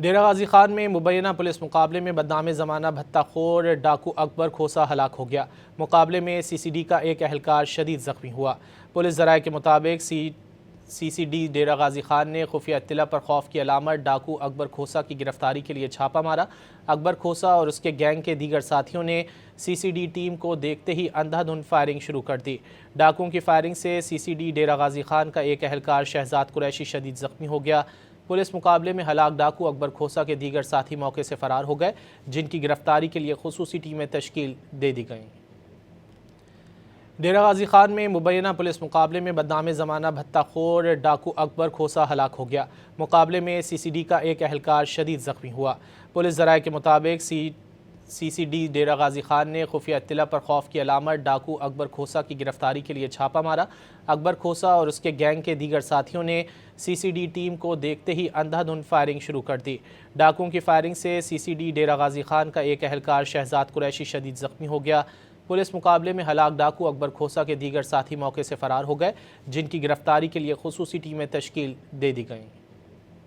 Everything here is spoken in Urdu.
ڈیرہ غازی خان میں مبینہ پولیس مقابلے میں بدنام زمانہ بھتہ خور ڈاکو اکبر کھوسا ہلاک ہو گیا۔ مقابلے میں سی سی ڈی کا ایک اہلکار شدید زخمی ہوا۔ پولیس ذرائع کے مطابق سی سی ڈی ڈیرہ غازی خان نے خفیہ اطلاع پر خوف کی علامت ڈاکو اکبر کھوسا کی گرفتاری کے لیے چھاپا مارا۔ اکبر کھوسا اور اس کے گینگ کے دیگر ساتھیوں نے سی سی ڈی ٹیم کو دیکھتے ہی اندھا دھند فائرنگ شروع کر دی۔ ڈاکوؤں کی فائرنگ سے سی سی ڈی ڈیرہ غازی خان کا ایک اہلکار شہزاد قریشی شدید زخمی ہو گیا۔ پولیس مقابلے میں ہلاک ڈاکو اکبر کھوسا کے دیگر ساتھی موقع سے فرار ہو گئے، جن کی گرفتاری کے لیے خصوصی ٹیمیں تشکیل دے دی گئیں۔ ڈیرہ غازی خان میں مبینہ پولیس مقابلے میں بدنام زمانہ بھتہ خور ڈاکو اکبر کھوسا ہلاک ہو گیا۔ مقابلے میں سی سی ڈی کا ایک اہلکار شدید زخمی ہوا۔ پولیس ذرائع کے مطابق سی سی ڈی ڈیرہ غازی خان نے خفیہ اطلاع پر خوف کی علامت ڈاکو اکبر کھوسا کی گرفتاری کے لیے چھاپا مارا۔ اکبر کھوسا اور اس کے گینگ کے دیگر ساتھیوں نے سی سی ڈی ٹیم کو دیکھتے ہی اندھا دھند فائرنگ شروع کر دی۔ ڈاکوؤں کی فائرنگ سے سی سی ڈی ڈیرہ غازی خان کا ایک اہلکار شہزاد قریشی شدید زخمی ہو گیا۔ پولیس مقابلے میں ہلاک ڈاکو اکبر کھوسا کے دیگر ساتھی موقع سے فرار ہو گئے، جن کی گرفتاری کے لیے خصوصی ٹیمیں تشکیل دے دی گئیں۔